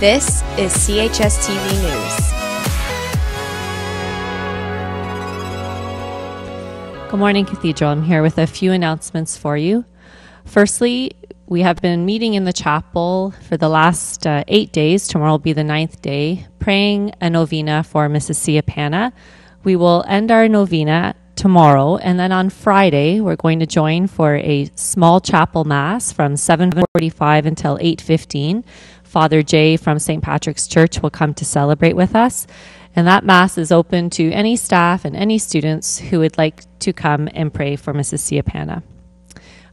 This is CHS TV News. Good morning, Cathedral. I'm here with a few announcements for you. Firstly, we have been meeting in the chapel for the last 8 days. Tomorrow will be the 9th day, praying a novena for Mrs. Siapana. We will end our novena tomorrow, and then on Friday, we're going to join for a small chapel mass from 7:45 until 8:15. Father Jay from St. Patrick's Church will come to celebrate with us, and that mass is open to any staff and any students who would like to come and pray for Mrs. Siapana.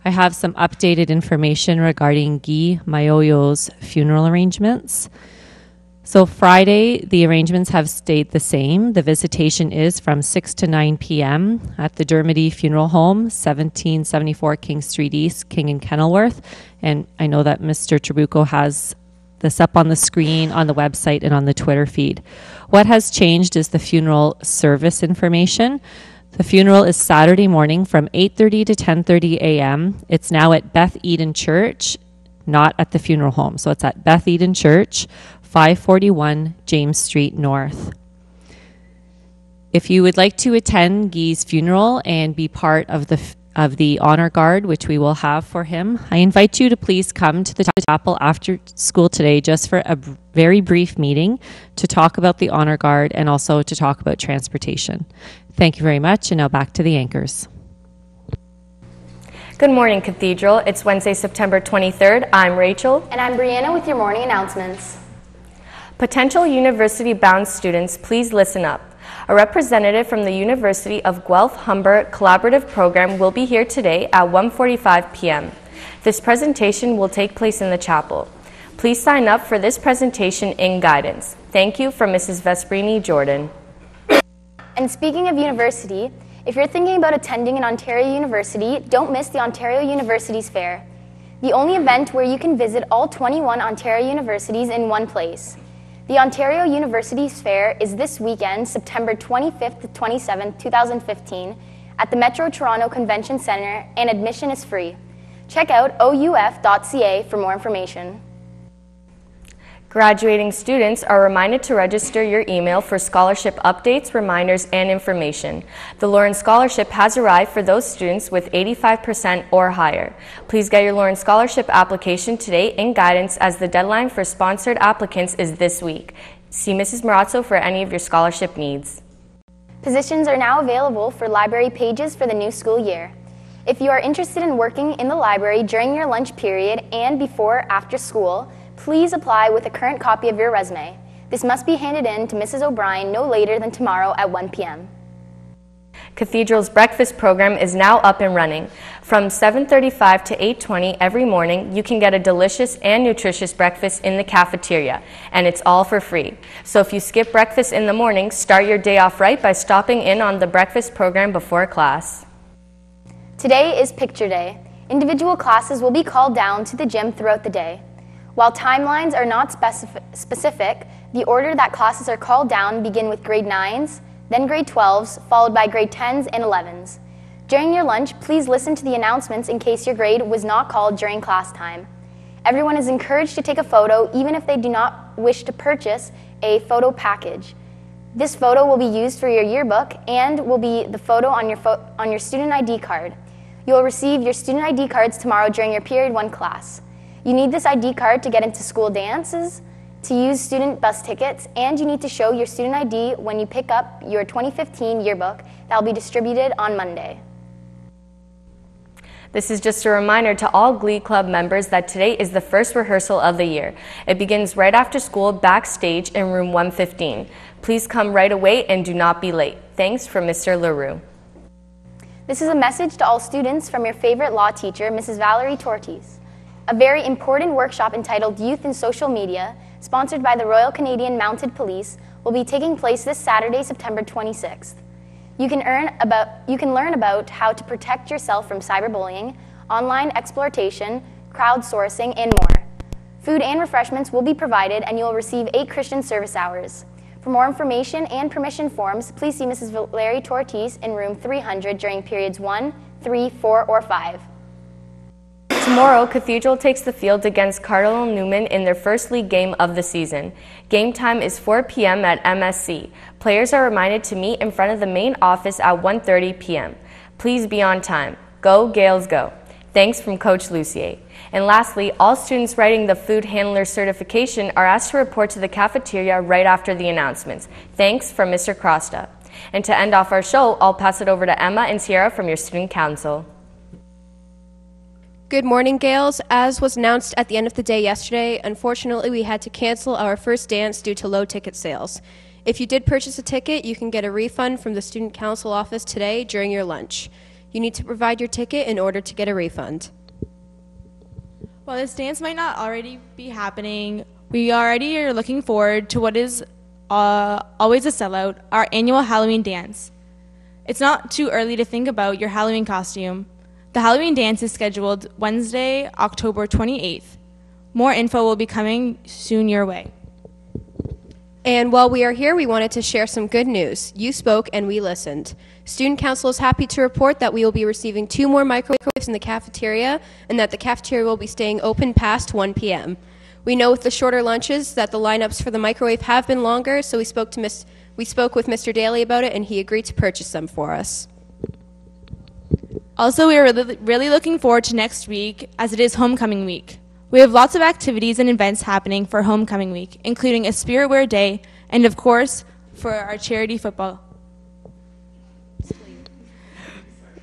I have some updated information regarding Guy Mayoyo's funeral arrangements. So Friday, the arrangements have stayed the same. The visitation is from 6 to 9 p.m. at the Dermody Funeral Home, 1774 King Street East, King and Kenilworth. And I know that Mr. Trabuco has this up on the screen, on the website, and on the Twitter feed. What has changed is the funeral service information. The funeral is Saturday morning from 8:30 to 10:30 a.m. It's now at Beth Eden Church, not at the funeral home. So it's at Beth Eden Church, 541 James Street North. If you would like to attend Guy's funeral and be part of the honor guard, which we will have for him, I invite you to please come to the chapel after school today just for a very brief meeting to talk about the honor guard and also to talk about transportation. Thank you very much, and now back to the anchors. Good morning, Cathedral. It's Wednesday, September 23rd. I'm Rachel. And I'm Brianna with your morning announcements. Potential university-bound students, please listen up. A representative from the University of Guelph-Humber Collaborative Program will be here today at 1:45 p.m. This presentation will take place in the chapel. Please sign up for this presentation in guidance. Thank you from Mrs. Vesperini Jordan. And speaking of university, if you're thinking about attending an Ontario university, don't miss the Ontario Universities Fair, the only event where you can visit all 21 Ontario universities in one place. The Ontario Universities Fair is this weekend, September 25th to 27th, 2015, at the Metro Toronto Convention Centre, and admission is free. Check out ouf.ca for more information. Graduating students are reminded to register your email for scholarship updates, reminders, and information. The Lawrence Scholarship has arrived for those students with 85% or higher. Please get your Lawrence Scholarship application today in guidance, as the deadline for sponsored applicants is this week. See Mrs. Marazzo for any of your scholarship needs. Positions are now available for library pages for the new school year. If you are interested in working in the library during your lunch period and before or after school, please apply with a current copy of your resume. This must be handed in to Mrs. O'Brien no later than tomorrow at 1 p.m. Cathedral's breakfast program is now up and running. From 7:35 to 8:20 every morning, you can get a delicious and nutritious breakfast in the cafeteria, and it's all for free. So if you skip breakfast in the morning, start your day off right by stopping in on the breakfast program before class. Today is Picture Day. Individual classes will be called down to the gym throughout the day. While timelines are not specific, the order that classes are called down begin with grade 9s, then grade 12s, followed by grade 10s and 11s. During your lunch, please listen to the announcements in case your grade was not called during class time. Everyone is encouraged to take a photo even if they do not wish to purchase a photo package. This photo will be used for your yearbook and will be the photo on your student ID card. You will receive your student ID cards tomorrow during your Period 1 class. You need this ID card to get into school dances, to use student bus tickets, and you need to show your student ID when you pick up your 2015 yearbook that will be distributed on Monday. This is just a reminder to all Glee Club members that today is the first rehearsal of the year. It begins right after school backstage in room 115. Please come right away and do not be late. Thanks from Mr. LaRue. This is a message to all students from your favorite law teacher, Mrs. Valerie Tortis. A very important workshop entitled Youth in Social Media, sponsored by the Royal Canadian Mounted Police, will be taking place this Saturday, September 26th. You can learn about how to protect yourself from cyberbullying, online exploitation, crowdsourcing, and more. Food and refreshments will be provided, and you will receive 8 Christian service hours. For more information and permission forms, please see Mrs. Valerie Tortis in room 300 during periods 1, 3, 4, or 5. Tomorrow, Cathedral takes the field against Cardinal Newman in their first league game of the season. Game time is 4 p.m. at MSC. Players are reminded to meet in front of the main office at 1:30 p.m. Please be on time. Go, Gales, go. Thanks from Coach Lucier. And lastly, all students writing the food handler certification are asked to report to the cafeteria right after the announcements. Thanks from Mr. Crosta. And to end off our show, I'll pass it over to Emma and Sierra from your student council. Good morning, Gales. As was announced at the end of the day yesterday, unfortunately we had to cancel our first dance due to low ticket sales. If you did purchase a ticket, you can get a refund from the student council office today during your lunch. You need to provide your ticket in order to get a refund. While this dance might not already be happening, we already are looking forward to what is always a sellout, our annual Halloween dance. It's not too early to think about your Halloween costume. The Halloween dance is scheduled Wednesday, October 28th. More info will be coming soon your way. And while we are here, we wanted to share some good news. You spoke and we listened. Student Council is happy to report that we will be receiving 2 more microwaves in the cafeteria and that the cafeteria will be staying open past 1 p.m. We know with the shorter lunches that the lineups for the microwave have been longer, so we spoke with Mr. Daly about it and he agreed to purchase them for us. Also, we are really looking forward to next week as it is homecoming week. We have lots of activities and events happening for homecoming week, including a spirit wear day and, of course, for our charity football.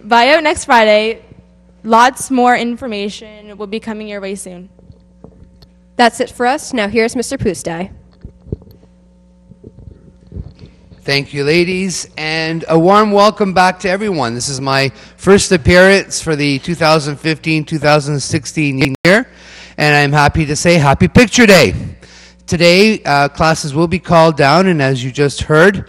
Buy out next Friday. Lots more information will be coming your way soon. That's it for us. Now here's Mr. Pustai. Thank you, ladies, and a warm welcome back to everyone. This is my first appearance for the 2015-2016 year, and I'm happy to say Happy Picture Day. Today, classes will be called down, and as you just heard,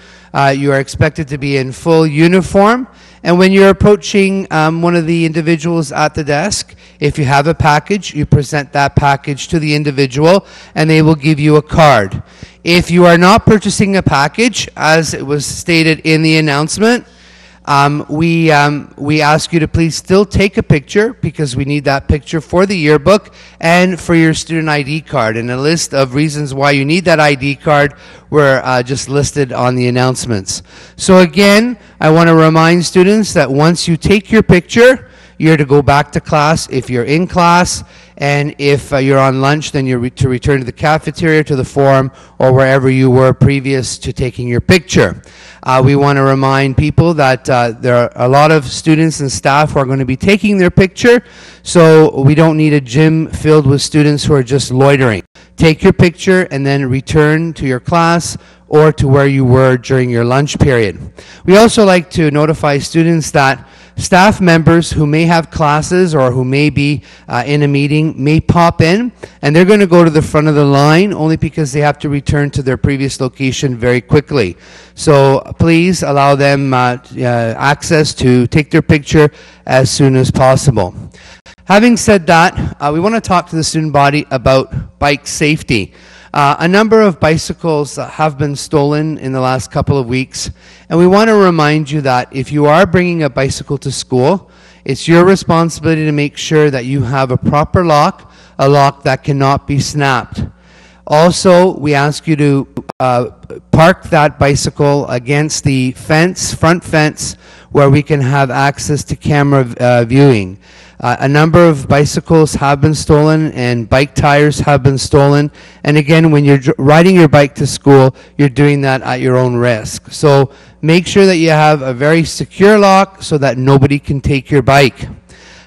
you are expected to be in full uniform. And when you're approaching one of the individuals at the desk, if you have a package, you present that package to the individual, and they will give you a card. If you are not purchasing a package, as it was stated in the announcement, we ask you to please still take a picture because we need that picture for the yearbook and for your student ID card. And a list of reasons why you need that ID card were just listed on the announcements. So again, I want to remind students that once you take your picture, you're to go back to class if you're in class, and if you're on lunch, then you're to return to the cafeteria, to the forum, or wherever you were previous to taking your picture. We want to remind people that there are a lot of students and staff who are going to be taking their picture, so we don't need a gym filled with students who are just loitering. Take your picture and then return to your class or to where you were during your lunch period. We also like to notify students that staff members who may have classes or who may be in a meeting may pop in, and they're going to go to the front of the line only because they have to return to their previous location very quickly. So please allow them access to take their picture as soon as possible. Having said that, we want to talk to the student body about bike safety. A number of bicycles have been stolen in the last couple of weeks, and we want to remind you that if you are bringing a bicycle to school, it's your responsibility to make sure that you have a proper lock, a lock that cannot be snapped. Also, we ask you to park that bicycle against the fence, front fence, where we can have access to camera viewing. A number of bicycles have been stolen and bike tires have been stolen. And again, when you're riding your bike to school, you're doing that at your own risk. So make sure that you have a very secure lock so that nobody can take your bike.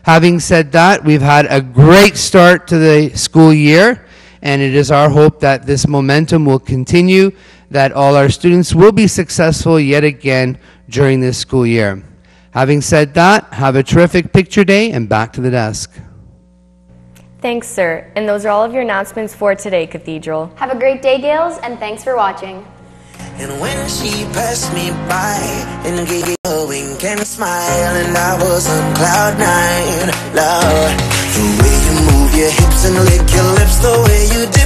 Having said that, we've had a great start to the school year, and it is our hope that this momentum will continue, that all our students will be successful yet again during this school year. Having said that, have a terrific picture day, and back to the desk. Thanks, sir. And those are all of your announcements for today, Cathedral. Have a great day, Gales, and thanks for watching. And when she passed me by and gave me a wink and a smile, and I was on cloud 9, Lord, the way you move your hips and lick your lips, the way you do